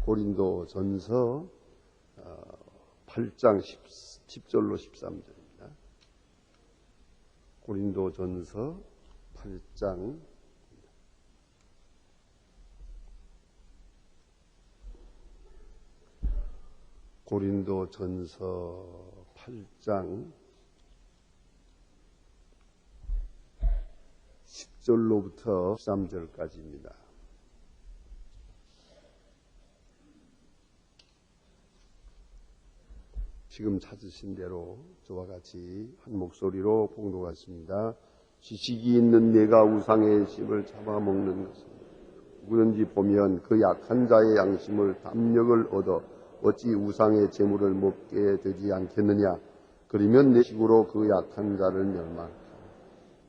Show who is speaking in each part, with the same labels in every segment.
Speaker 1: 고린도전서 8장 10절로 13절입니다. 고린도전서 8장 고린도전서 8장 10절로부터 13절까지입니다. 지금 찾으신 대로 저와 같이 한 목소리로 봉독하십니다. 지식이 있는 내가 우상의 심을 잡아먹는 것은 누구든지 보면 그 약한 자의 양심을 담력을 얻어 어찌 우상의 재물을 먹게 되지 않겠느냐. 그러면 내 식으로 그 약한 자를 멸망하라.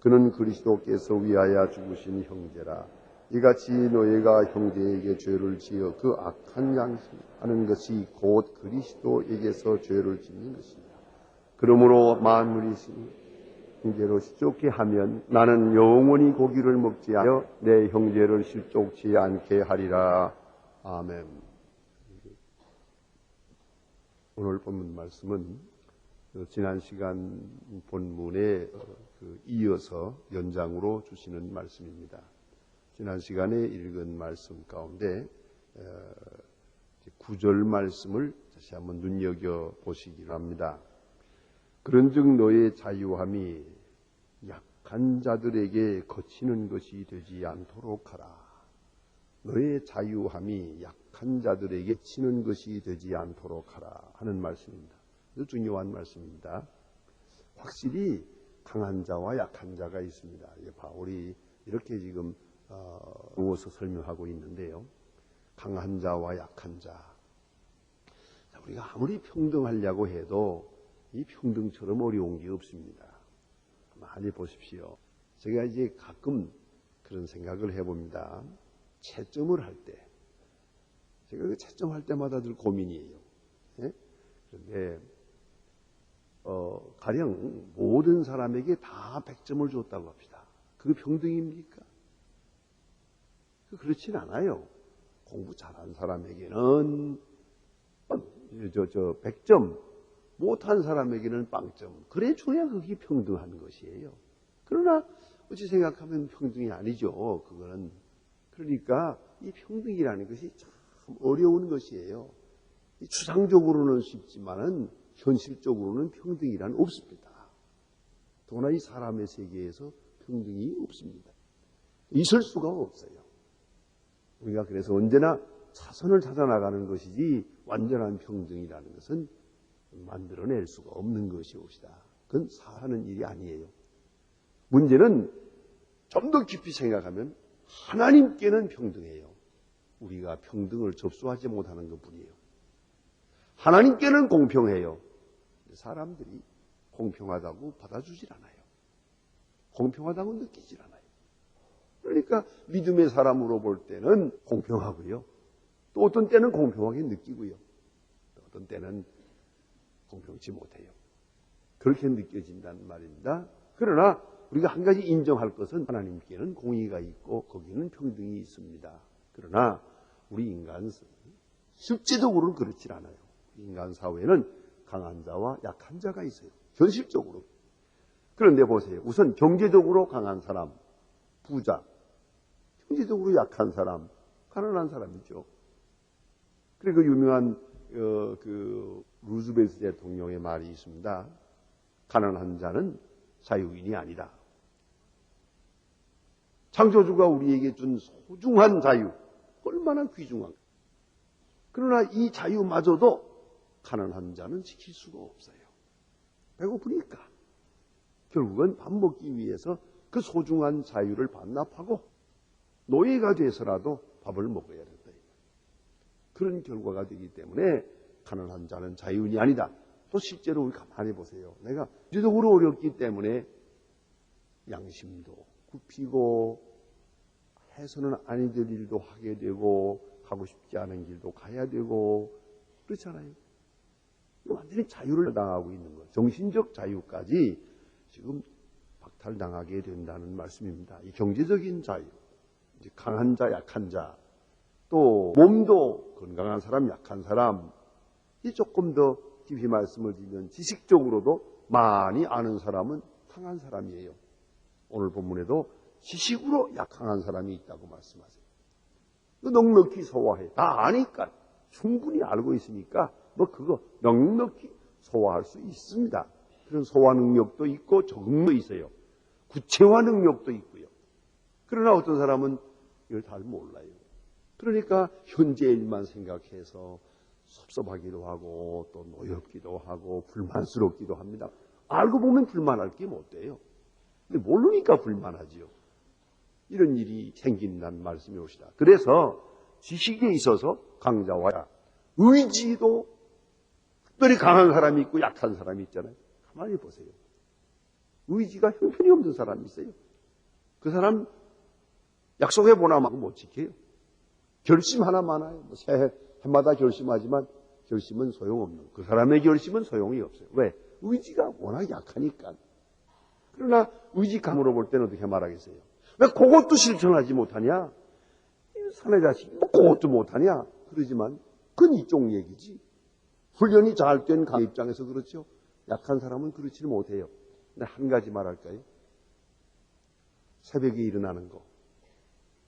Speaker 1: 그는 그리스도께서 위하여 죽으신 형제라. 이같이 너희가 형제에게 죄를 지어 그 악한 양심 하는 것이 곧 그리스도에게서 죄를 짓는 것이니라. 그러므로 만물이 형제로 실족케 하면 나는 영원히 고기를 먹지 하여 내 형제를 실족치 않게 하리라. 아멘. 오늘 본문 말씀은 지난 시간 본문에 이어서 연장으로 주시는 말씀입니다. 지난 시간에 읽은 말씀 가운데 9절 말씀을 다시 한번 눈여겨보시기 합니다. 그런즉 너의 자유함이 약한 자들에게 거치는 것이 되지 않도록 하라. 너의 자유함이 약한 자들에게 치는 것이 되지 않도록 하라 하는 말씀입니다. 아주 중요한 말씀입니다. 확실히 강한 자와 약한 자가 있습니다. 바울이 이렇게 지금 누워서 설명하고 있는데요. 강한 자와 약한 자. 우리가 아무리 평등하려고 해도 이 평등처럼 어려운 게 없습니다. 많이 보십시오. 제가 이제 가끔 그런 생각을 해봅니다. 채점을 할 때, 제가 그 채점할 때마다 늘 고민이에요. 예? 그런데 가령 모든 사람에게 다 100점을 줬다고 합시다. 그게 평등입니까? 그렇진 않아요. 공부 잘한 사람에게는 100점, 못한 사람에게는 0점. 그래 줘야 그게 평등한 것이에요. 그러나 어찌 생각하면 평등이 아니죠. 그거는. 그러니까 이 평등이라는 것이 참 어려운 것이에요. 추상적으로는 쉽지만은 현실적으로는 평등이란 없습니다. 더구나 이 사람의 세계에서 평등이 없습니다. 있을 수가 없어요. 우리가 그래서 언제나 차선을 찾아나가는 것이지 완전한 평등이라는 것은 만들어낼 수가 없는 것이옵시다. 그건 사는 일이 아니에요. 문제는 좀 더 깊이 생각하면 하나님께는 평등해요. 우리가 평등을 접수하지 못하는 것뿐이에요. 하나님께는 공평해요. 사람들이 공평하다고 받아주질 않아요. 공평하다고 느끼질 않아요. 그러니까 믿음의 사람으로 볼 때는 공평하고요. 또 어떤 때는 공평하게 느끼고요. 또 어떤 때는 공평치 못해요. 그렇게 느껴진다는 말입니다. 그러나 우리가 한 가지 인정할 것은 하나님께는 공의가 있고 거기는 평등이 있습니다. 그러나 우리 인간 실제적으로는 그렇지 않아요. 인간 사회는 강한 자와 약한 자가 있어요. 현실적으로. 그런데 보세요. 우선 경제적으로 강한 사람, 부자, 경제적으로 약한 사람, 가난한 사람이죠. 그리고 유명한 루즈벨트 대통령의 말이 있습니다. 가난한 자는 자유인이 아니다. 창조주가 우리에게 준 소중한 자유, 얼마나 귀중한. 그러나 이 자유마저도 가난한 자는 지킬 수가 없어요. 배고프니까. 결국은 밥 먹기 위해서 그 소중한 자유를 반납하고 노예가 돼서라도 밥을 먹어야 된다. 그런 결과가 되기 때문에 가난한 자는 자유인이 아니다. 또 실제로 우리 가만히 보세요. 내가 지적으로 어렵기 때문에 양심도 굽히고 해서는 아니 될 일도 하게 되고 가고 싶지 않은 길도 가야 되고 그렇잖아요. 완전히 자유를 당하고 있는 것. 정신적 자유까지 지금 박탈당하게 된다는 말씀입니다. 이 경제적인 자유, 강한 자, 약한 자, 또 몸도 건강한 사람, 약한 사람, 이 조금 더 깊이 말씀을 드리면 지식적으로도 많이 아는 사람은 강한 사람이에요. 오늘 본문에도 지식으로 약한 사람이 있다고 말씀하세요. 넉넉히 소화해. 다 아니까, 충분히 알고 있으니까 뭐 그거 넉넉히 소화할 수 있습니다. 그런 소화 능력도 있고 적응도 있어요. 구체화 능력도 있고요. 그러나 어떤 사람은 이걸 잘 몰라요. 그러니까 현재 일만 생각해서 섭섭하기도 하고 또 노엽기도 하고 불만스럽기도 합니다. 알고 보면 불만할 게 못 돼요. 근데 모르니까 불만하지요. 이런 일이 생긴다는 말씀이 오시다. 그래서 지식에 있어서 강자와 의지도 특별히 강한 사람이 있고 약한 사람이 있잖아요. 가만히 보세요. 의지가 형편이 없는 사람이 있어요. 그 사람 약속해 보나마도 못 지켜요. 결심 하나 많아요. 새해 해마다 결심하지만 결심은 소용없는. 그 사람의 결심은 소용이 없어요. 왜? 의지가 워낙 약하니까. 그러나 의지감으로 볼 때는 어떻게 말하겠어요? 왜 그것도 실천하지 못하냐? 사내 자식, 뭐 그것도 못하냐? 그러지만 그건 이쪽 얘기지. 훈련이 잘 된 강 입장에서 그렇죠. 약한 사람은 그렇지는 못해요. 근데 한 가지 말할까요? 새벽에 일어나는 거.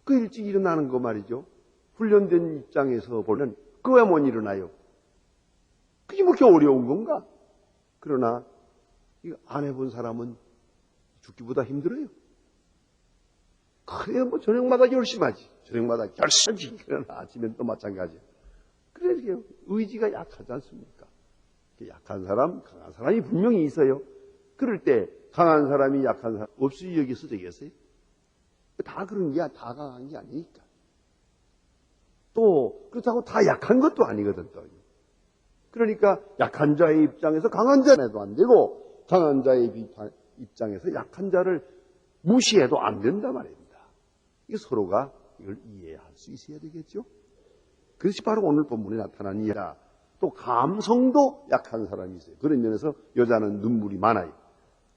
Speaker 1: 그 일찍 일어나는 거 말이죠. 훈련된 입장에서 보면 그거야 못 일어나요. 그게 뭐 그렇게 어려운 건가? 그러나 이거 안 해본 사람은 죽기보다 힘들어요. 그래야 뭐 저녁마다 열심하지. 저녁마다 결심하지. 그러나 아침엔 또 마찬가지예요. 그래서 의지가 약하지 않습니까? 약한 사람, 강한 사람이 분명히 있어요. 그럴 때 강한 사람이 약한 사람 없이 여기서 되겠어요? 다 그런 게 다 강한 게 아니니까. 또 그렇다고 다 약한 것도 아니거든. 또. 그러니까 약한 자의 입장에서 강한 자는 안 되고 강한 자의 입장에서 약한 자를 무시해도 안 된단 말입니다. 이게 서로가 이걸 이해할 수 있어야 되겠죠. 그것이 바로 오늘 본문에 나타난 이해다. 또 감성도 약한 사람이 있어요. 그런 면에서 여자는 눈물이 많아요.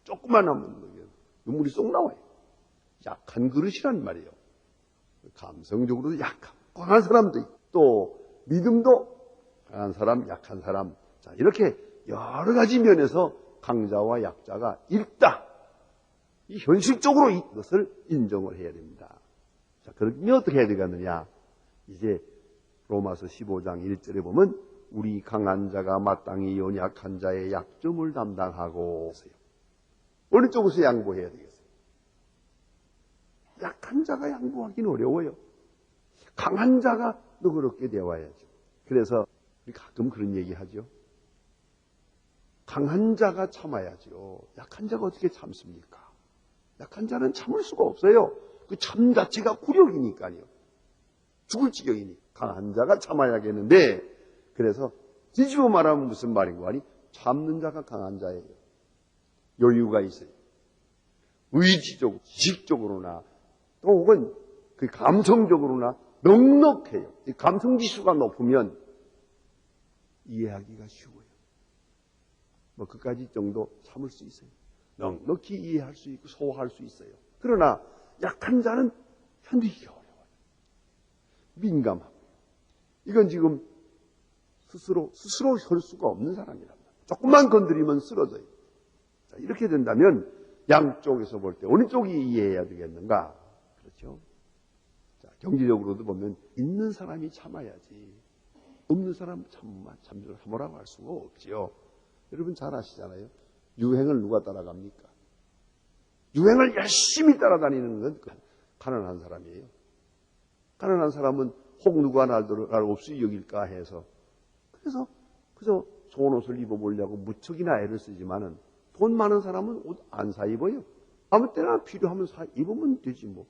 Speaker 1: 조금만 하면 눈물이 쏙 나와요. 약한 그릇이란 말이에요. 감성적으로도 약한, 강한 사람도 있고 또 믿음도 강한 사람, 약한 사람. 자, 이렇게 여러 가지 면에서 강자와 약자가 있다. 이 현실적으로 이것을 인정을 해야 됩니다. 자, 그러면 어떻게 해야 되겠느냐? 이제 로마서 15장 1절에 보면 우리 강한 자가 마땅히 연약한 자의 약점을 담당하고 있어요. 어느 쪽에서 양보해야 되겠어요? 약한 자가 양보하기는 어려워요. 강한 자가 너그럽게 되어야죠. 그래서 우리 가끔 그런 얘기 하죠. 강한 자가 참아야죠. 약한 자가 어떻게 참습니까? 약한 자는 참을 수가 없어요. 그 참 자체가 굴욕이니까요. 죽을 지경이니 강한 자가 참아야겠는데, 그래서 뒤집어 말하면 무슨 말인고 하니 참는 자가 강한 자예요. 여유가 있어요. 의지적으로, 지식적으로나 또 혹은 그 감성적으로나 넉넉해요. 이 감성지수가 높으면 이해하기가 쉬워요. 뭐 그까지 정도 참을 수 있어요. 넉넉히 이해할 수 있고 소화할 수 있어요. 그러나 약한 자는 견디기가 어려워요. 민감하고. 이건 지금 스스로 설 수가 없는 사람이란 말이에요. 조금만 건드리면 쓰러져요. 자, 이렇게 된다면 양쪽에서 볼 때 어느 쪽이 이해해야 되겠는가? 그렇죠? 자, 경제적으로도 보면 있는 사람이 참아야지. 없는 사람 참으라고 할 수가 없지요. 여러분 잘 아시잖아요. 유행을 누가 따라갑니까? 유행을 열심히 따라다니는 건 가난한 사람이에요. 가난한 사람은 혹 누가 날 없이 여길까 해서 그래서 좋은 옷을 입어보려고 무척이나 애를 쓰지만은 돈 많은 사람은 옷 안 사 입어요. 아무 때나 필요하면 사 입으면 되지 뭐.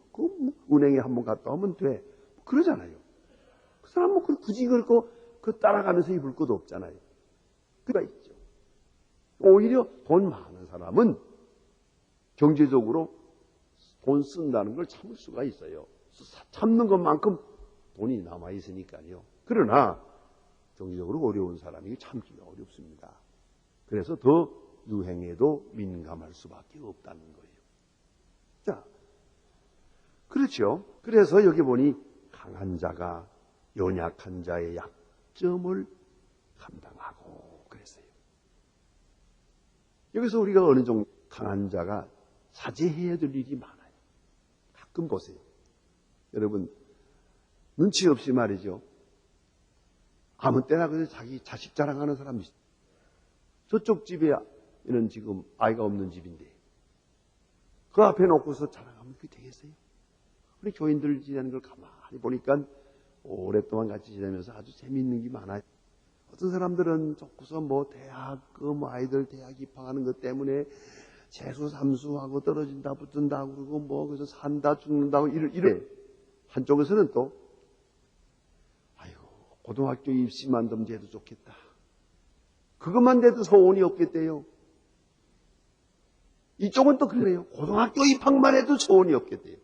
Speaker 1: 은행에 한번 갔다 오면 돼. 그러잖아요. 그 사람은 굳이 그 따라가면서 입을 것도 없잖아요. 그가 있죠. 오히려 돈 많은 사람은 경제적으로 돈 쓴다는 걸 참을 수가 있어요. 참는 것만큼 돈이 남아있으니까요. 그러나 경제적으로 어려운 사람이 참기가 어렵습니다. 그래서 더 유행에도 민감할 수밖에 없다는 거예요. 자, 그렇죠. 그래서 여기 보니 강한 자가 연약한 자의 약점을 감당하고 그랬어요. 여기서 우리가 어느 정도 강한 자가 자제해야 될 일이 많아요. 가끔 보세요. 여러분, 눈치 없이 말이죠. 아무 때나 그래서 자기 자식 자랑하는 사람이 있어요. 저쪽 집에는 지금 아이가 없는 집인데 그 앞에 놓고서 자랑하면 그게 되겠어요? 우리 교인들 지내는 걸 가만히 보니까 오랫동안 같이 지내면서 아주 재미있는 게 많아요. 어떤 사람들은 좋고서 대학, 아이들 대학 입학하는 것 때문에 재수, 삼수하고 떨어진다, 붙는다, 그러고 그래서 산다, 죽는다고 이래. 한쪽에서는 또, 아이고, 고등학교 입시만 좀 돼도 좋겠다. 그것만 돼도 소원이 없겠대요. 이쪽은 또 그래요. 고등학교 입학만 해도 소원이 없겠대요.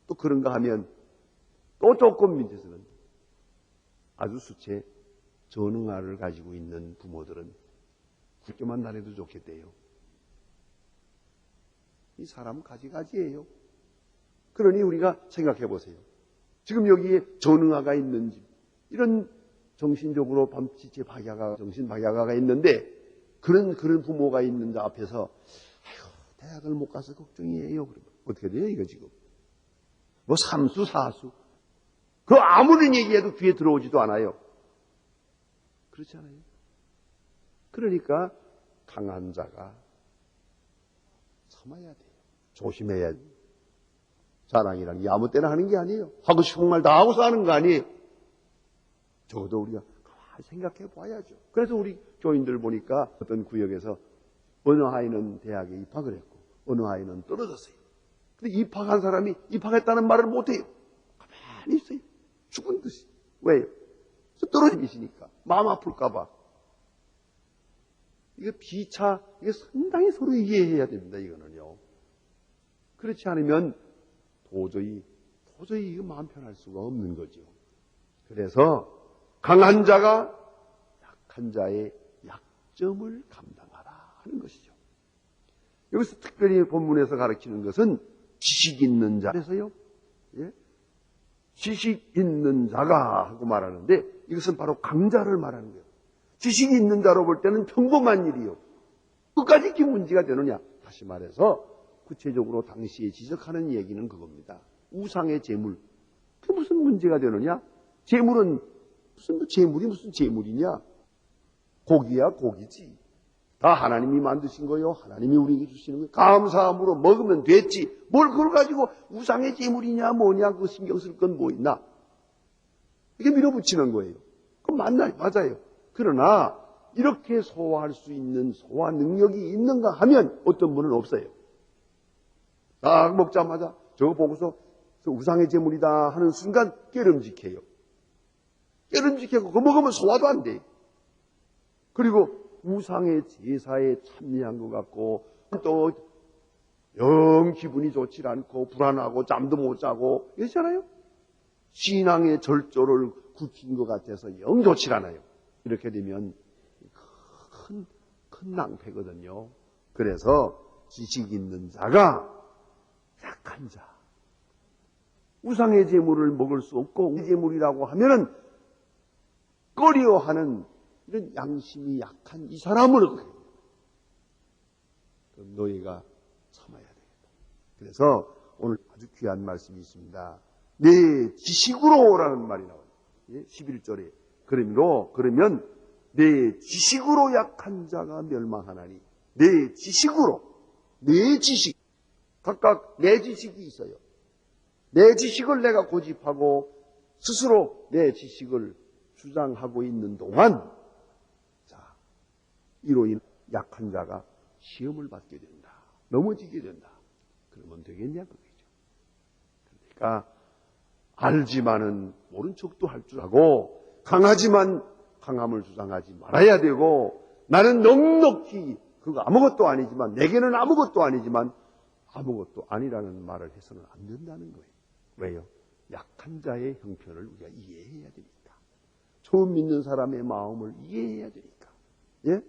Speaker 1: 또 그런가 하면, 또 조금 밑에서는 아주 수채 전응아를 가지고 있는 부모들은 학교만 다녀도 좋겠대요. 이 사람 가지가지예요. 그러니 우리가 생각해 보세요. 지금 여기에 전응아가 있는 집, 이런 정신적으로 밤지체 박야가, 정신 박야가가 있는데 그런 부모가 있는 자 앞에서 아이고, 대학을 못 가서 걱정이에요. 그러면 어떻게 돼요, 이거 지금? 삼수, 사수. 그 아무리 얘기해도 귀에 들어오지도 않아요. 그렇지 않아요? 그러니까 강한 자가 참아야 돼요. 조심해야 돼요. 자랑이라는 게 아무 때나 하는 게 아니에요. 하고 싶은 말 다 하고서 하는 거 아니에요. 적어도 우리가 가만히 생각해 봐야죠. 그래서 우리 교인들 보니까 어떤 구역에서 어느 아이는 대학에 입학을 했고 어느 아이는 떨어졌어요. 근데 입학한 사람이 입학했다는 말을 못해요. 가만히 있어요. 죽은 듯이. 왜요? 떨어지시니까. 마음 아플까봐. 이게 이게 상당히 서로 이해해야 됩니다, 이거는요. 그렇지 않으면 도저히 이거 마음 편할 수가 없는 거죠. 그래서 강한 자가 약한 자의 약점을 감당하라 하는 것이죠. 여기서 특별히 본문에서 가르치는 것은 지식 있는 자에서요. 예? 지식 있는 자가 하고 말하는데 이것은 바로 강자를 말하는 거예요. 지식이 있는 자로 볼 때는 평범한 일이요. 끝까지 이렇게 문제가 되느냐? 다시 말해서 구체적으로 당시에 지적하는 얘기는 그겁니다. 우상의 재물. 그게 무슨 문제가 되느냐? 재물은 무슨 재물이냐? 고기야 고기지. 다 하나님이 만드신 거요. 하나님이 우리에게 주시는 거예요. 감사함으로 먹으면 됐지. 뭘 그걸 가지고 우상의 재물이냐 뭐냐 그거 신경 쓸 건 뭐 있나? 이게 밀어붙이는 거예요. 그건 맞아요. 그러나 이렇게 소화할 수 있는 소화 능력이 있는가 하면 어떤 분은 없어요. 딱 먹자마자 저거 보고서 우상의 재물이다 하는 순간 깨름직해요. 깨름직하고 그거 먹으면 소화도 안 돼. 그리고 우상의 제사에 참여한 것 같고 또 영 기분이 좋지 않고 불안하고 잠도 못 자고 이러잖아요. 신앙의 절조를 굳힌 것 같아서 영 좋지 않아요. 이렇게 되면 큰 낭패거든요. 그래서 지식 있는 자가 약한 자. 우상의 재물을 먹을 수 없고 재물이라고 하면은 꺼려하는 이런 양심이 약한 이 사람을 너희가 참아야 되겠다. 그래서 오늘 아주 귀한 말씀이 있습니다. 내 지식으로라는 말이 나와요. 11절에. 그러면 내 지식으로 약한 자가 멸망하나니 내 지식으로 내 지식 각각 내 지식이 있어요. 내 지식을 내가 고집하고 스스로 내 지식을 주장하고 있는 동안 이로 인해 약한 자가 시험을 받게 된다. 넘어지게 된다. 그러면 되겠냐 그거죠. 그러니까 알지만은 모른 척도 할 줄 알고 강하지만 강함을 주장하지 말아야 되고 나는 넉넉히 그거 아무것도 아니지만 내게는 아무것도 아니지만 아무것도 아니라는 말을 해서는 안 된다는 거예요. 왜요? 약한 자의 형편을 우리가 이해해야 되니까. 처음 믿는 사람의 마음을 이해해야 되니까. 예?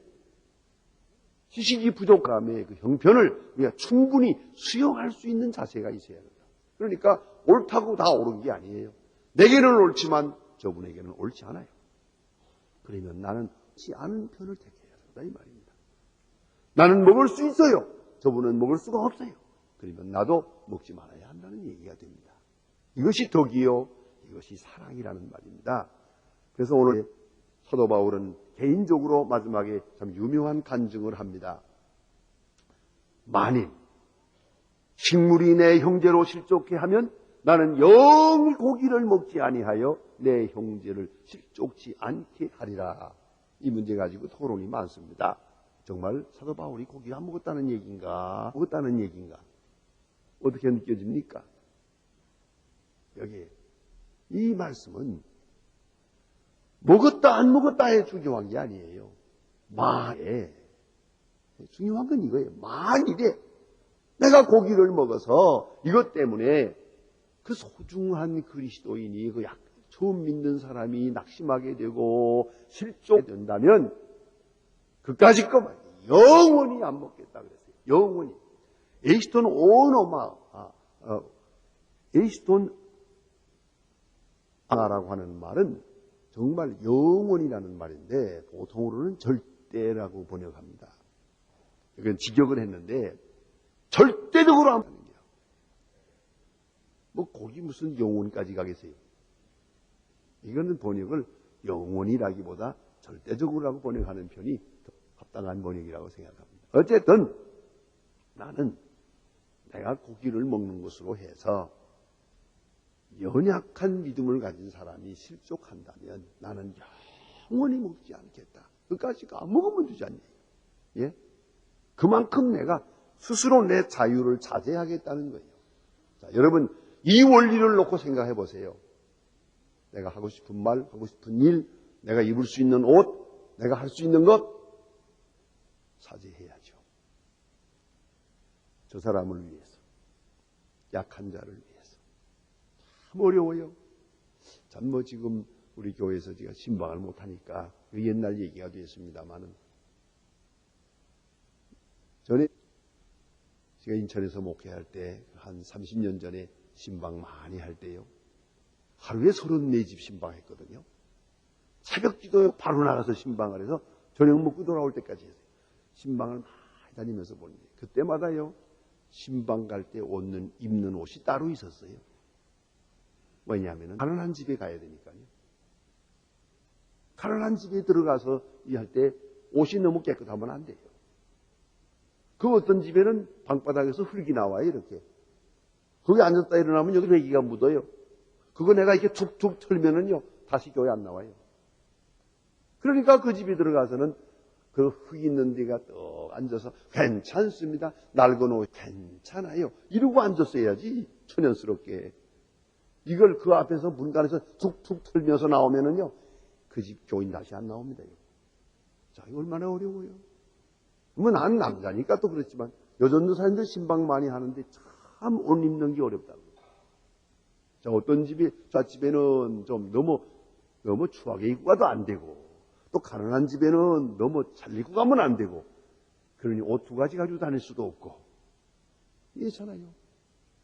Speaker 1: 지식이 부족함의 그 형편을 우리가 충분히 수용할 수 있는 자세가 있어야 된다. 그러니까 옳다고 다 옳은 게 아니에요. 내게는 옳지만 저분에게는 옳지 않아요. 그러면 나는 옳지 않은 편을 택해야 된다 이 말입니다. 나는 먹을 수 있어요. 저분은 먹을 수가 없어요. 그러면 나도 먹지 말아야 한다는 얘기가 됩니다. 이것이 덕이요, 이것이 사랑이라는 말입니다. 그래서 오늘 사도 바울은 개인적으로 마지막에 참 유명한 간증을 합니다. 만일 식물이 내 형제로 실족해 하면 나는 영히 고기를 먹지 아니하여 내 형제를 실족치 않게 하리라. 이 문제 가지고 토론이 많습니다. 정말 사도 바울이 고기 안 먹었다는 얘기인가? 먹었다는 얘기인가? 어떻게 느껴집니까? 여기 이 말씀은 먹었다 안 먹었다에 중요한 게 아니에요. 만에 중요한 건 이거예요. 만일에 내가 고기를 먹어서 이것 때문에 그 소중한 그리스도인이 그 처음 믿는 사람이 낙심하게 되고 실족된다면 그까짓 거 영원히 안 먹겠다 그랬어요. 영원히. 에이스톤 에이스톤 아라고 하는 말은 정말 영원이라는 말인데 보통으로는 절대라고 번역합니다. 이건 직역을 했는데 절대적으로 안 하는 거예요. 뭐 거기 무슨 영혼까지 가겠어요. 이거는 번역을 영혼이라기보다 절대적으로라고 번역하는 편이 더 합당한 번역이라고 생각합니다. 어쨌든 나는 내가 고기를 먹는 것으로 해서 연약한 믿음을 가진 사람이 실족한다면 나는 영원히 먹지 않겠다. 그까지 안 먹으면 되지 않니? 예? 그만큼 내가 스스로 내 자유를 자제하겠다는 거예요. 자, 여러분 이 원리를 놓고 생각해 보세요. 내가 하고 싶은 말, 하고 싶은 일, 내가 입을 수 있는 옷, 내가 할 수 있는 것 자제해야죠. 저 사람을 위해서, 약한 자를 위해서. 참 어려워요. 참 뭐 지금 우리 교회에서 제가 신방을 못하니까 옛날 얘기가 됐습니다만은 전에 제가 인천에서 목회할 때 한 30년 전에 신방 많이 할 때요. 하루에 34집 신방했거든요. 새벽 기도에 바로 나가서 신방을 해서 저녁 먹고 돌아올 때까지 했어요. 신방을 많이 다니면서 보는데 그때마다요. 신방 갈 때 입는 옷이 따로 있었어요. 왜냐하면 가난한 집에 가야 되니까요. 가난한 집에 들어가서 일할 때 옷이 너무 깨끗하면 안 돼요. 그 어떤 집에는 방바닥에서 흙이 나와요. 이렇게. 거기 앉았다 일어나면 여기 배기가 묻어요. 그거 내가 이렇게 툭툭 털면은요 다시 교회 안 나와요. 그러니까 그 집에 들어가서는 그 흙 있는 데가 또 앉아서 괜찮습니다. 낡은 옷 괜찮아요. 이러고 앉았어야지 천연스럽게. 이걸 그 앞에서 문간에서 툭툭 털면서 나오면은요 그 집 교인 다시 안 나옵니다. 자, 이거 얼마나 어려워요. 뭐 난 남자니까 또 그렇지만 여전도 사람들 신방 많이 하는데 참 옷 입는 게 어렵다고. 자, 어떤 집에는 좀 너무 추하게 입고 가도 안 되고 또 가난한 집에는 너무 잘 입고 가면 안 되고 그러니 옷 두 가지 가지고 다닐 수도 없고 이렇잖아요.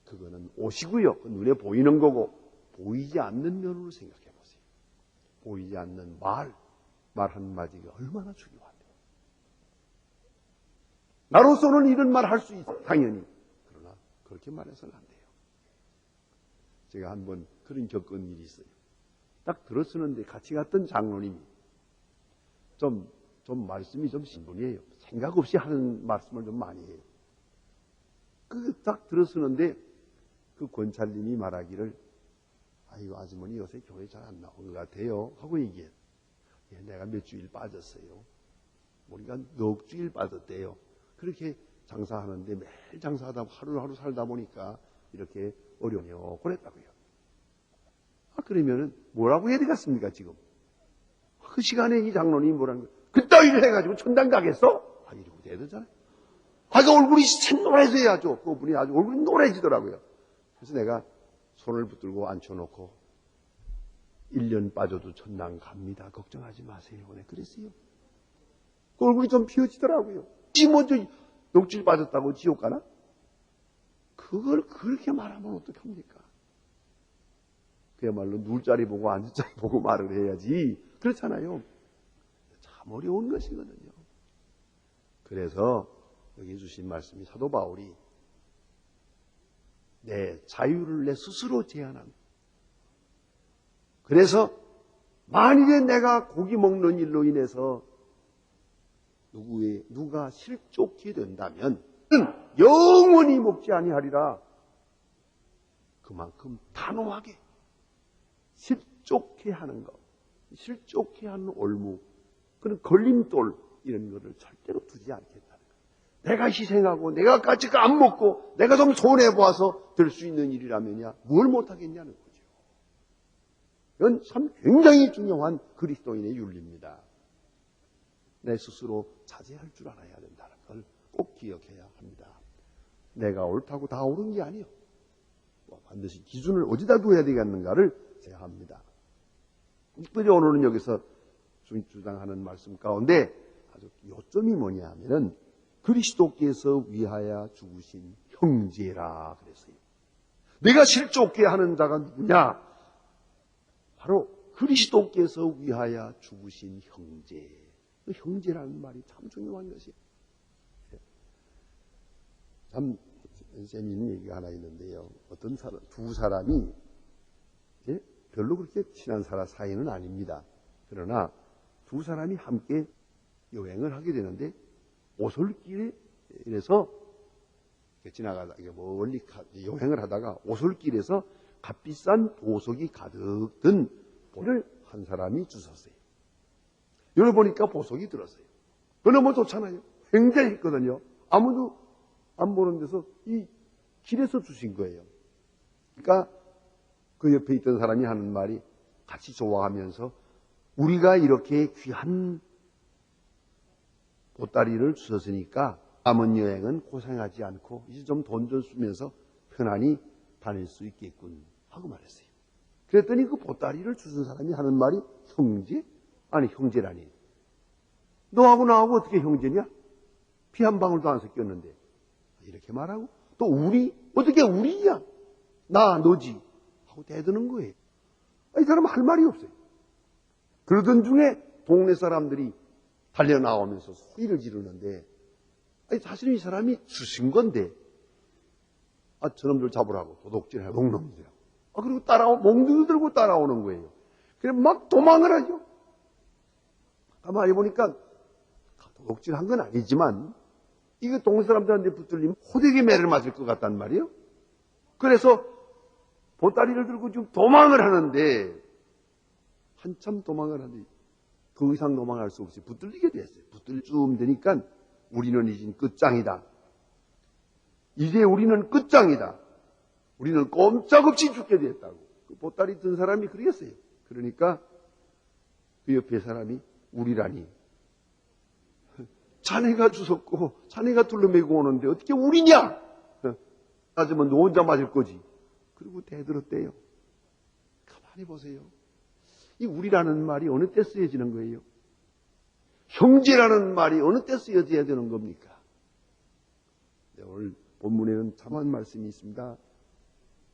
Speaker 1: 그거는 옷이고요. 눈에 보이는 거고 보이지 않는 면으로 생각해 보세요. 보이지 않는 말 한마디가 얼마나 중요한데요. 나로서는 이런 말 할 수 있어요. 당연히. 그러나 그렇게 말해서는 안 돼요. 제가 한번 그런 겪은 일이 있어요. 딱 들었었는데 같이 갔던 장로님이 좀 말씀이 좀 신분이에요. 생각 없이 하는 말씀을 좀 많이 해요. 딱 들었었는데 그 권찰님이 말하기를 아이고 아주머니 요새 교회 잘 안 나온 것 같아요 하고 얘기해요. 내가 몇 주일 빠졌어요. 우리가 넉 주일 빠졌대요. 그렇게 장사하는데 매일 장사하다 하루하루 살다 보니까 이렇게 어려워요. 그랬다고요. 그러면은 뭐라고 해야 되겠습니까 지금? 그 시간에 이 장로님이 뭐라는 거예요? 그따위를 해가지고 천당 가겠어? 이러고 돼야 되잖아요. 그 얼굴이 샛노래져야죠. 그분이 아주 얼굴이 노래지더라고요. 그래서 내가 손을 붙들고 앉혀놓고 1년 빠져도 천당 갑니다. 걱정하지 마세요. 그랬어요. 그 얼굴이 좀 피어지더라고요. 먼저 녹질 빠졌다고 지옥 가나? 그걸 그렇게 말하면 어떡합니까? 그야말로 누울 자리 보고 앉을 자리 보고 말을 해야지. 그렇잖아요. 참 어려운 것이거든요. 그래서 여기 주신 말씀이 사도 바울이 내 자유를 내 스스로 제한한. 그래서 만일에 내가 고기 먹는 일로 인해서 누가 실족게 된다면 영원히 먹지 아니하리라. 그만큼 단호하게 실족해 하는 것, 실족해 하는 올무, 그런 걸림돌 이런 것을 절대로 두지 않겠다는 거예요. 내가 희생하고 내가 까짓 거 안 먹고 내가 좀 손해보아서 될 수 있는 일이라면야 뭘 못하겠냐는 거죠. 이건 참 굉장히 중요한 그리스도인의 윤리입니다. 내 스스로 자제할 줄 알아야 된다는 걸 꼭 기억해야 합니다. 내가 옳다고 다 옳은 게 아니요. 반드시 기준을 어디다 둬야 되겠는가를 제어합니다. 특별히 오늘은 여기서 주장하는 말씀 가운데 아주 요점이 뭐냐 하면은 그리스도께서 위하여 죽으신 형제라 그랬어요. 내가 실족게 하는 자가 누구냐? 바로 그리스도께서 위하여 죽으신 형제. 그 형제라는 말이 참 중요한 것이에요. 참 재미있는 얘기가 하나 있는데요. 어떤 두 사람이 별로 그렇게 친한 사이는 아닙니다. 그러나 두 사람이 함께 여행을 하게 되는데 오솔길에서 지나가다 멀리 여행을 하다가 오솔길에서 값비싼 보석이 가득 든 볼을 한 사람이 주웠어요. 열어보니까 보석이 들었어요. 그러면 좋잖아요. 굉장히 했거든요. 아무도 안 보는 데서 이 길에서 주신 거예요. 그러니까 그 옆에 있던 사람이 하는 말이 같이 좋아하면서 우리가 이렇게 귀한 보따리를 주셨으니까 남은 여행은 고생하지 않고 이제 좀 돈 좀 쓰면서 편안히 다닐 수 있겠군 하고 말했어요. 그랬더니 그 보따리를 주신 사람이 하는 말이 형제? 아니 형제라니. 너하고 나하고 어떻게 형제냐? 피 한 방울도 안 섞였는데. 이렇게 말하고 또 우리? 어떻게 우리냐? 나 너지 하고 대드는 거예요. 이 사람은 할 말이 없어요. 그러던 중에 동네 사람들이 달려나오면서 소리를 지르는데 사실은 이 사람이 주신 건데 저놈들 잡으라고 도둑질하고 농놈들이라고 그리고 몽둥이 들고 따라오는 거예요. 그래 막 도망을 하죠. 가만히 보니까 도둑질한 건 아니지만 이거 동네 사람들한테 붙들리면 호되게 매를 맞을 것 같단 말이에요. 그래서 보따리를 들고 지금 도망을 하는데 한참 도망을 하는데 그 이상 도망할 수 없이 붙들리게 됐어요. 붙들릴 쯤 되니까 우리는 이제 끝장이다. 이제 우리는 끝장이다. 우리는 꼼짝없이 죽게 됐다고. 그 보따리 든 사람이 그러겠어요. 그러니까 그 옆에 사람이 우리라니. 자네가 주웠고 자네가 둘러매고 오는데 어떻게 우리냐? 맞으면 너 혼자 맞을 거지. 그리고 대들었대요. 가만히 보세요. 이 우리라는 말이 어느 때 쓰여지는 거예요? 형제라는 말이 어느 때 쓰여져야 되는 겁니까? 네, 오늘 본문에는 참한 말씀이 있습니다.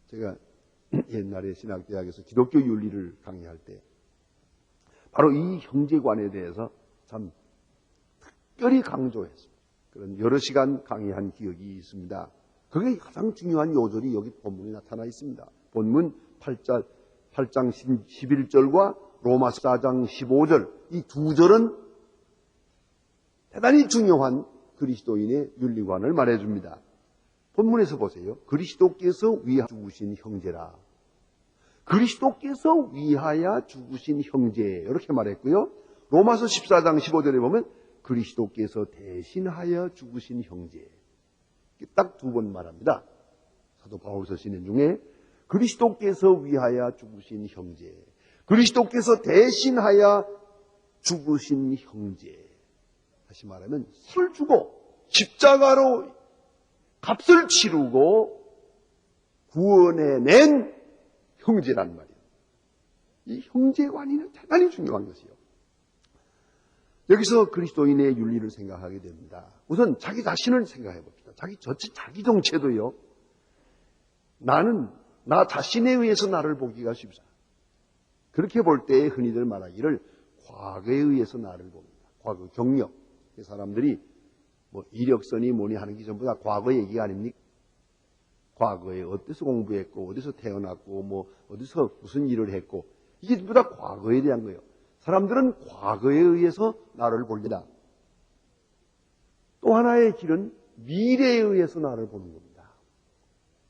Speaker 1: 제가 옛날에 신학대학에서 기독교 윤리를 강의할 때 바로 이 형제관에 대해서 참 특별히 강조했습니다. 그런 여러 시간 강의한 기억이 있습니다. 그게 가장 중요한 요절이 여기 본문에 나타나 있습니다. 본문 8장 11절과 로마서 4장 15절 이 두 절은 대단히 중요한 그리스도인의 윤리관을 말해줍니다. 본문에서 보세요. 그리스도께서 위하여 죽으신 형제라. 그리스도께서 위하여 죽으신 형제 이렇게 말했고요. 로마서 14장 15절에 보면 그리스도께서 대신하여 죽으신 형제. 딱 두 번 말합니다. 사도 바울서 시는 중에 그리스도께서 위하여 죽으신 형제, 그리스도께서 대신하여 죽으신 형제. 다시 말하면 힘을 주고 십자가로 값을 치르고 구원해낸 형제란 말이에요. 이 형제관계는 대단히 중요한 것이에요. 여기서 그리스도인의 윤리를 생각하게 됩니다. 우선 자기 자신을 생각해 봅시다. 자기 정체도요. 나는 나 자신에 의해서 나를 보기가 쉽습니다. 그렇게 볼 때 흔히들 말하기를 과거에 의해서 나를 봅니다. 과거 경력. 사람들이 뭐 이력서니 뭐니 하는 게 전부 다 과거 얘기가 아닙니까? 과거에 어디서 공부했고 어디서 태어났고 뭐 어디서 무슨 일을 했고 이게 전부 다 과거에 대한 거예요. 사람들은 과거에 의해서 나를 봅니다. 또 하나의 길은 미래에 의해서 나를 보는 겁니다.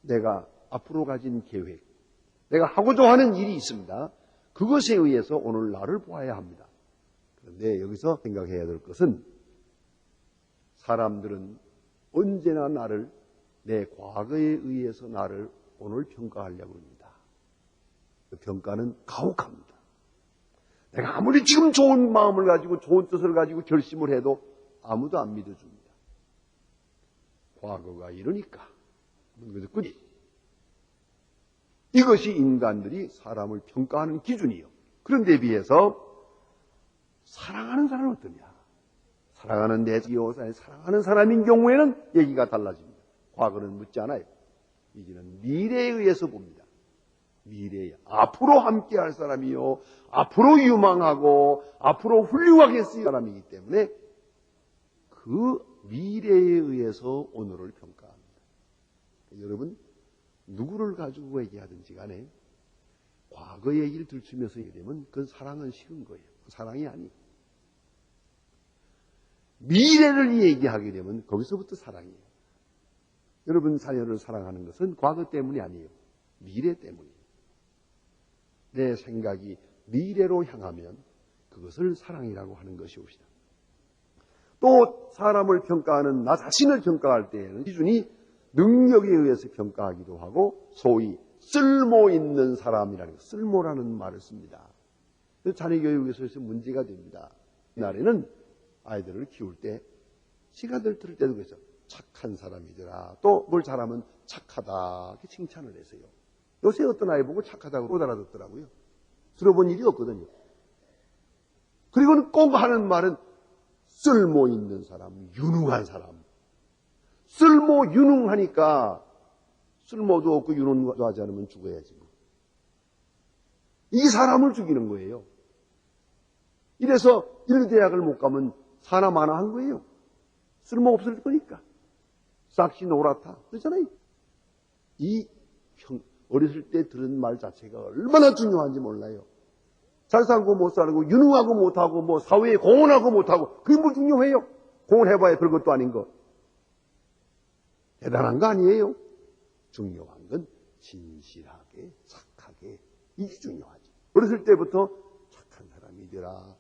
Speaker 1: 내가 앞으로 가진 계획, 내가 하고자 하는 일이 있습니다. 그것에 의해서 오늘 나를 보아야 합니다. 그런데 여기서 생각해야 될 것은 사람들은 언제나 나를 내 과거에 의해서 나를 오늘 평가하려고 합니다. 그 평가는 가혹합니다. 내가 아무리 지금 좋은 마음을 가지고 좋은 뜻을 가지고 결심을 해도 아무도 안 믿어줍니다. 과거가 이러니까. 이것이 인간들이 사람을 평가하는 기준이요. 그런데 비해서 사랑하는 사람은 어떠냐? 사랑하는 내 지오사에 사랑하는 사람인 경우에는 얘기가 달라집니다. 과거는 묻지 않아요. 이제는 미래에 의해서 봅니다. 미래에 앞으로 함께할 사람이요, 앞으로 유망하고 앞으로 훌륭하게 쓰일 사람이기 때문에 그 미래에 의해서 오늘을 평가합니다. 여러분 누구를 가지고 얘기하든지 간에 과거 얘기를 들추면서 얘기하면 그건 사랑은 쉬운 거예요. 사랑이 아니에요. 미래를 얘기하게 되면 거기서부터 사랑이에요. 여러분 자녀를 사랑하는 것은 과거 때문이 아니에요. 미래 때문이에요. 내 생각이 미래로 향하면 그것을 사랑이라고 하는 것이옵니다. 또 사람을 평가하는 나 자신을 평가할 때에는 기준이 능력에 의해서 평가하기도 하고 소위 쓸모 있는 사람이라는 것, 쓸모라는 말을 씁니다. 자녀교육에서 문제가 됩니다. 옛날에는 아이들을 키울 때 시간을 들을 때도 그랬죠. 착한 사람이더라. 또 뭘 잘하면 착하다 이렇게 칭찬을 했어요. 요새 어떤 아이 보고 착하다고 못 알아듣더라고요. 들어본 일이 없거든요. 그리고는 꼭 하는 말은 쓸모 있는 사람, 유능한 사람. 쓸모 유능하니까 쓸모도 없고 유능도 하지 않으면 죽어야지. 이 사람을 죽이는 거예요. 이래서 인류대학을 못 가면 사나마나한 거예요. 쓸모없을 거니까. 싹시 노랗다. 그렇잖아요. 어렸을 때 들은 말 자체가 얼마나 중요한지 몰라요. 잘 살고 못 살고 유능하고 못하고 뭐 사회에 공헌하고 못하고 그게 뭐 중요해요. 공헌해봐야 별것도 아닌 거. 대단한 거 아니에요. 중요한 건 진실하게 착하게 이게 중요하죠. 어렸을 때부터 착한 사람이 되라,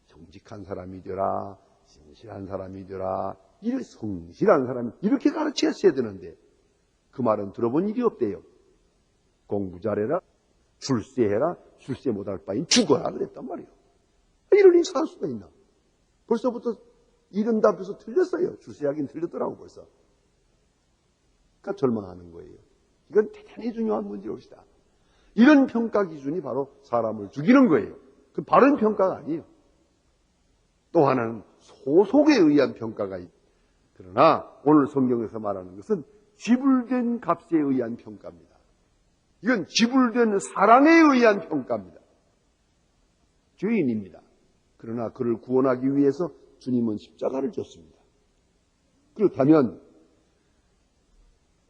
Speaker 1: 정직한 사람이 되라, 진실한 사람이 되라, 이렇게 성실한 사람이 이렇게 가르쳤어야 되는데 그 말은 들어본 일이 없대요. 공부 잘해라, 출세해라, 출세 못할 바엔 죽어라 그랬단 말이에요. 이러니 살 수가 있나? 벌써부터 이런 답에서 틀렸어요. 출세하긴 틀렸더라고 벌써. 그러니까 절망하는 거예요. 이건 대단히 중요한 문제입니다. 이런 평가 기준이 바로 사람을 죽이는 거예요. 그 바른 평가가 아니에요. 또 하나는 소속에 의한 평가가 있다. 그러나 오늘 성경에서 말하는 것은 지불된 값에 의한 평가입니다. 이건 지불된 사랑에 의한 평가입니다. 죄인입니다. 그러나 그를 구원하기 위해서 주님은 십자가를 줬습니다. 그렇다면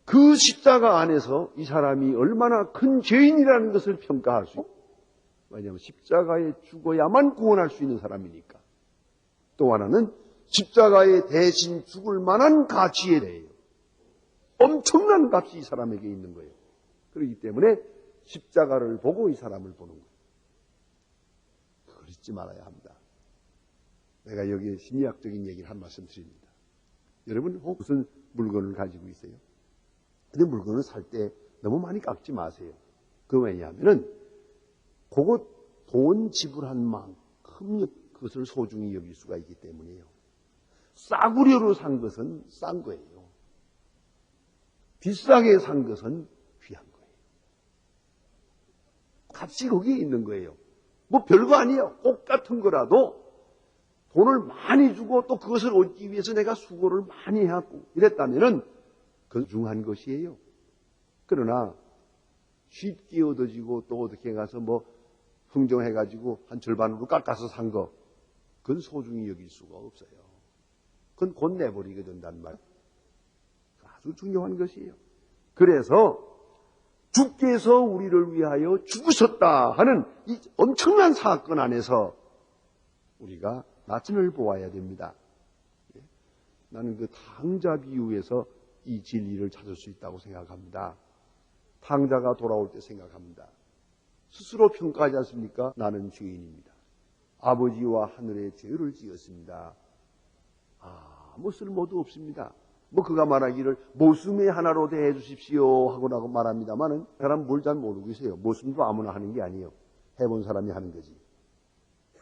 Speaker 1: 그 십자가 안에서 이 사람이 얼마나 큰 죄인이라는 것을 평가할 수 있고, 왜냐하면 십자가에 죽어야만 구원할 수 있는 사람이니까. 또 하나는 십자가에 대신 죽을 만한 가치에 대해요. 엄청난 값이 이 사람에게 있는 거예요. 그렇기 때문에 십자가를 보고 이 사람을 보는 거예요. 그걸 잊지 말아야 합니다. 내가 여기에 심리학적인 얘기를 한 말씀 드립니다. 여러분 무슨 물건을 가지고 있어요? 근데 물건을 살 때 너무 많이 깎지 마세요. 그 왜냐하면은 그거 돈 지불한 만큼 그것을 소중히 여길 수가 있기 때문이에요. 싸구려로 산 것은 싼 거예요. 비싸게 산 것은 귀한 거예요. 값이 거기에 있는 거예요. 뭐 별거 아니에요. 옷 같은 거라도 돈을 많이 주고 또 그것을 얻기 위해서 내가 수고를 많이 해왔고 이랬다면은 그건 중요한 것이에요. 그러나 쉽게 얻어지고 또 어떻게 가서 뭐 흥정해가지고 한 절반으로 깎아서 산 거, 그건 소중히 여길 수가 없어요. 그건 곧 내버리게 된단 말이에요. 아주 중요한 것이에요. 그래서 주께서 우리를 위하여 죽으셨다 하는 이 엄청난 사건 안에서 우리가 나중을 보아야 됩니다. 나는 그 탕자 비유에서 이 진리를 찾을 수 있다고 생각합니다. 탕자가 돌아올 때 생각합니다. 스스로 평가하지 않습니까? 나는 죄인입니다. 아버지와 하늘에 죄를 지었습니다. 아무 쓸모도 없습니다. 그가 말하기를 모순의 하나로 대해 주십시오 하고 말합니다만은 사람 뭘 잘 모르고 계세요. 모순도 아무나 하는 게 아니에요. 해본 사람이 하는 거지.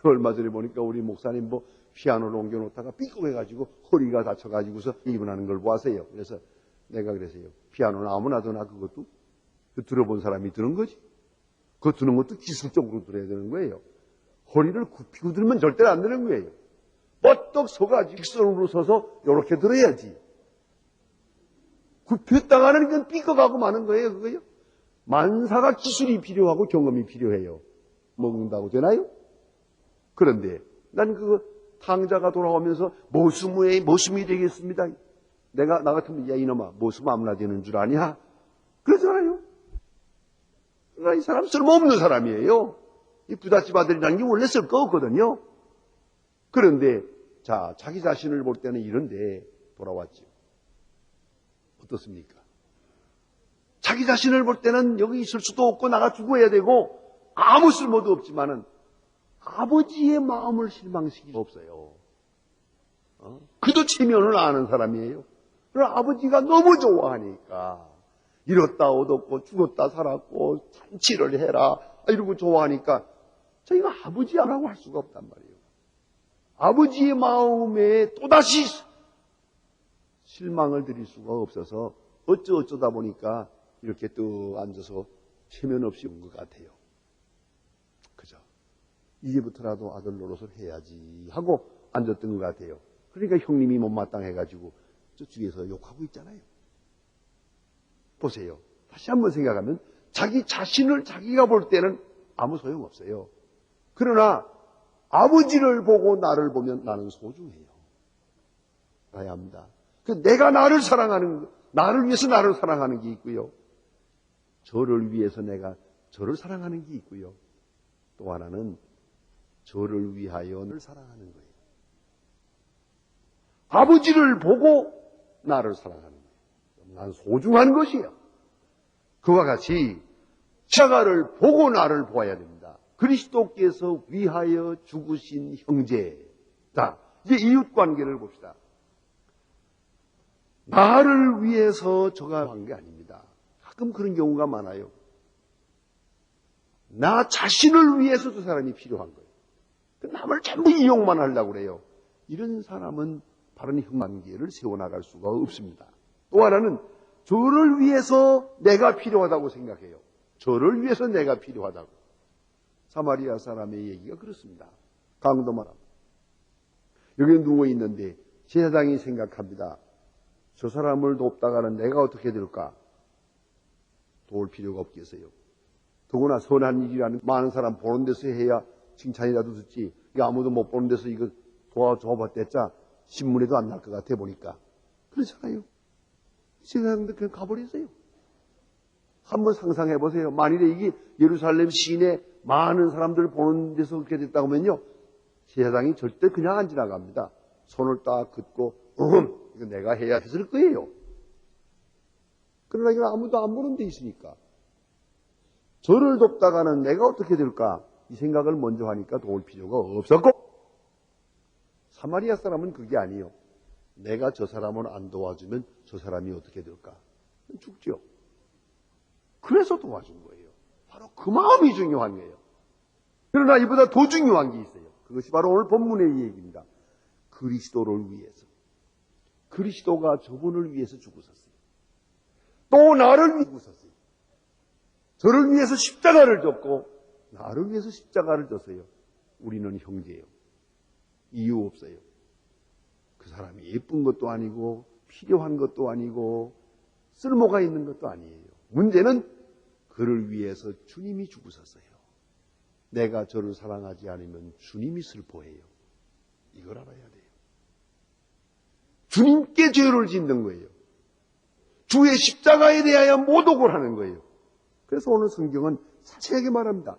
Speaker 1: 얼마 전에 보니까 우리 목사님 피아노를 옮겨놓다가 삐걱해가지고 허리가 다쳐가지고서 입원하는 걸 보았어요. 그래서 내가 그랬어요. 피아노는 아무나 드나 그것도? 들어본 사람이 드는 거지. 그거 드는 것도 기술적으로 들어야 되는 거예요. 허리를 굽히고 들면 절대로 안 되는 거예요. 뻗떡 서가지고 직선으로 서서 이렇게 들어야지. 굽혔다가는 그건 삐걱하고 마는 거예요. 그거요. 만사가 기술이 필요하고 경험이 필요해요. 먹는다고 되나요? 그런데 난 그거 탕자가 돌아오면서 모순이 되겠습니다. 나 같으면 야 이놈아 모순 아무나 되는 줄 아냐? 그러잖아요. 그러나 이 사람 쓸모없는 사람이에요. 이 부잣집 아들이라는 게 원래 쓸 거 없거든요. 그런데 자기 자신을 볼 때는 이런데 돌아왔죠. 어떻습니까? 자기 자신을 볼 때는 여기 있을 수도 없고 나가 죽어야 되고 아무 쓸모도 없지만은 아버지의 마음을 실망시킬 수 없어요. 그도 체면을 아는 사람이에요. 그러나 아버지가 너무 좋아하니까 잃었다 얻었고 죽었다 살았고 잔치를 해라 이러고 좋아하니까 저희가 아버지라고 할 수가 없단 말이에요. 아버지의 마음에 또다시 실망을 드릴 수가 없어서 어쩌다 보니까 이렇게 또 앉아서 체면 없이 온 것 같아요. 그죠? 이제부터라도 아들 노릇을 해야지 하고 앉았던 것 같아요. 그러니까 형님이 못마땅해가지고 저쪽에서 욕하고 있잖아요. 보세요. 다시 한번 생각하면 자기 자신을 자기가 볼 때는 아무 소용없어요. 그러나 아버지를 보고 나를 보면 나는 소중해요. 봐야 합니다. 내가 나를 위해서 나를 사랑하는 게 있고요. 저를 위해서 내가 저를 사랑하는 게 있고요. 또 하나는 저를 위하여 늘 사랑하는 거예요. 아버지를 보고 나를 사랑하는 거예요. 난 소중한 것이에요. 그와 같이 십자가를 보고 나를 보아야 됩니다. 그리스도께서 위하여 죽으신 형제. 자, 이제 이웃관계를 봅시다. 나를 위해서 저가 한 게 아닙니다. 가끔 그런 경우가 많아요. 나 자신을 위해서 저 사람이 필요한 거예요. 남을 전부 이용만 하려고 그래요. 이런 사람은 바른 형관계를 세워나갈 수가 없습니다. 또 하나는 저를 위해서 내가 필요하다고 생각해요. 저를 위해서 내가 필요하다고. 사마리아 사람의 얘기가 그렇습니다. 강도만 합니다. 여기 누워있는데 제사장이 생각합니다. 저 사람을 돕다가는 내가 어떻게 될까? 도울 필요가 없겠어요. 더구나 선한 일이라는 많은 사람 보는 데서 해야 칭찬이라도 듣지. 아무도 못 보는 데서 이거 도와줘봤댔자 신문에도 안 날 것 같아 보니까. 그렇잖아요. 제사장도 그냥 가버렸어요. 한번 상상해 보세요. 만일에 이게 예루살렘 시내 많은 사람들 보는 데서 그렇게 됐다고 하면요. 제사장이 절대 그냥 안 지나갑니다. 손을 딱 긋고 이거 내가 해야 했을 거예요. 그러나 이거 아무도 안 보는 데 있으니까. 저를 돕다가는 내가 어떻게 될까? 이 생각을 먼저 하니까 도울 필요가 없었고, 사마리아 사람은 그게 아니에요. 내가 저 사람을 안 도와주면 저 사람이 어떻게 될까? 죽죠. 그래서 도와준 거예요. 바로 그 마음이 중요한 거예요. 그러나 이보다 더 중요한 게 있어요. 그것이 바로 오늘 본문의 얘기입니다. 그리스도를 위해서. 그리스도가 저분을 위해서 죽으셨어요. 또 나를 위해 죽으셨어요. 저를 위해서 십자가를 졌고 나를 위해서 십자가를 졌어요. 우리는 형제예요. 이유 없어요. 그 사람이 예쁜 것도 아니고 필요한 것도 아니고 쓸모가 있는 것도 아니에요. 문제는 그를 위해서 주님이 죽으셨어요. 내가 저를 사랑하지 않으면 주님이 슬퍼해요. 이걸 알아야 돼요. 주님께 죄를 짓는 거예요. 주의 십자가에 대하여 모독을 하는 거예요. 그래서 오늘 성경은 자세하게 말합니다.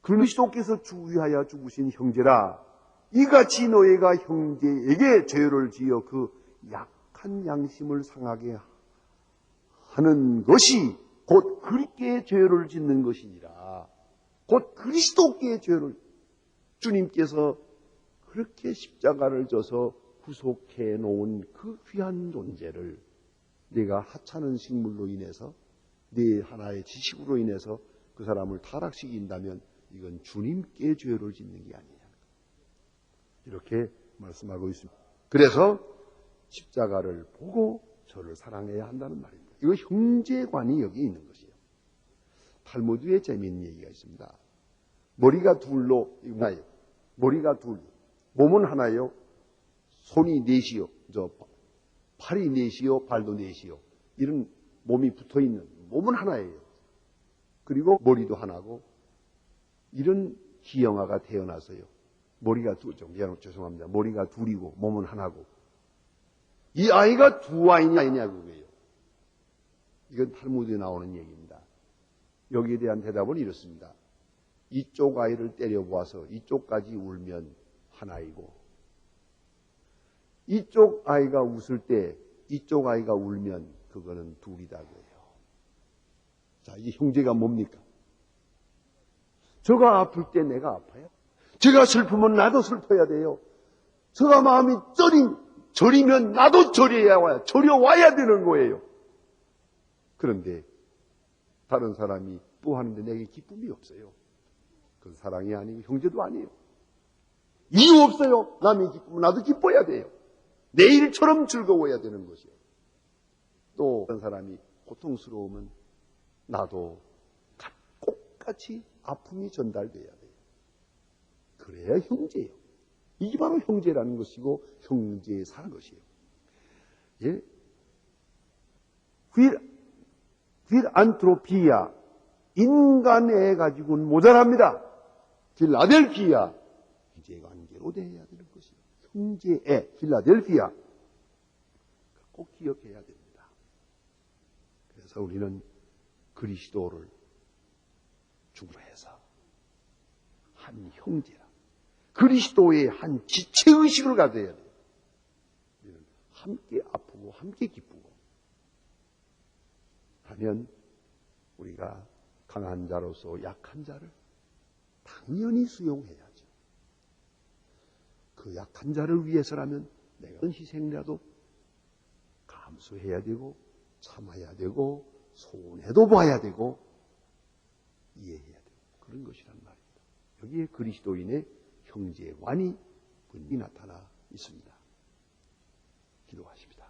Speaker 1: 그리스도께서 주위하여 죽으신 형제라, 이같이 너희가 형제에게 죄를 지어 그 약한 양심을 상하게 하는 것이 곧 그리스도께 죄를 짓는 것이니라. 곧 그리스도께 죄를, 주님께서 그렇게 십자가를 져서 구속해 놓은 그 귀한 존재를 내가 하찮은 식물로 인해서, 네 하나의 지식으로 인해서 그 사람을 타락시킨다면 이건 주님께 죄를 짓는 게 아니냐, 이렇게 말씀하고 있습니다. 그래서 십자가를 보고 저를 사랑해야 한다는 말입니다. 이거 형제관이 여기 있는 것이에요. 탈무드에 재미있는 얘기가 있습니다. 머리가 둘로, 머리가 둘, 몸은 하나요, 손이 넷이요, 팔이 넷이요, 발도 넷이요, 이런 몸이 붙어있는, 몸은 하나예요. 그리고 머리도 하나고, 이런 기형아가 태어나서요, 머리가 죄송합니다. 머리가 둘이고 몸은 하나고, 이 아이가 두 아이냐 그거예요. 이건 탈무드에 나오는 얘기입니다. 여기에 대한 대답은 이렇습니다. 이쪽 아이를 때려보아서 이쪽까지 울면 하나이고, 이쪽 아이가 웃을 때 이쪽 아이가 울면 그거는 둘이다 그래요. 자, 이 형제가 뭡니까? 저가 아플 때 내가 아파요. 제가 슬프면 나도 슬퍼야 돼요. 저가 마음이 저리면 나도 저려와야 되는 거예요. 그런데 다른 사람이 기뻐하는데 내게 기쁨이 없어요. 그건 사랑이 아니고 형제도 아니에요. 이유 없어요. 남이 기쁘면 나도 기뻐야 돼요. 내 일처럼 즐거워야 되는 것이에요. 또 다른 사람이 고통스러우면 나도 똑같이 아픔이 전달돼야 돼요. 그래야 형제예요. 이게 바로 형제라는 것이고 형제에 사는 것이에요. 예? 필안트로피아, 인간애 가지고는 모자랍니다. 필라델피아, 형제관계로 대해야 되는 것이에요. 형제애, 필라델피아, 꼭 기억해야 됩니다. 그래서 우리는 그리스도를 중으로 해서 한 형제라, 그리스도의 한 지체의식을 가져야 돼요. 우리는 함께 아프고 함께 기쁘고 하면 우리가 강한 자로서 약한 자를 당연히 수용해야죠. 그 약한 자를 위해서라면 내가 희생이라도 감수해야 되고 참아야 되고 손해도 봐야 되고 이해해야 되고 그런 것이란 말입니다. 여기에 그리스도인의 형제관이 분명히 나타나 있습니다. 기도하십니다.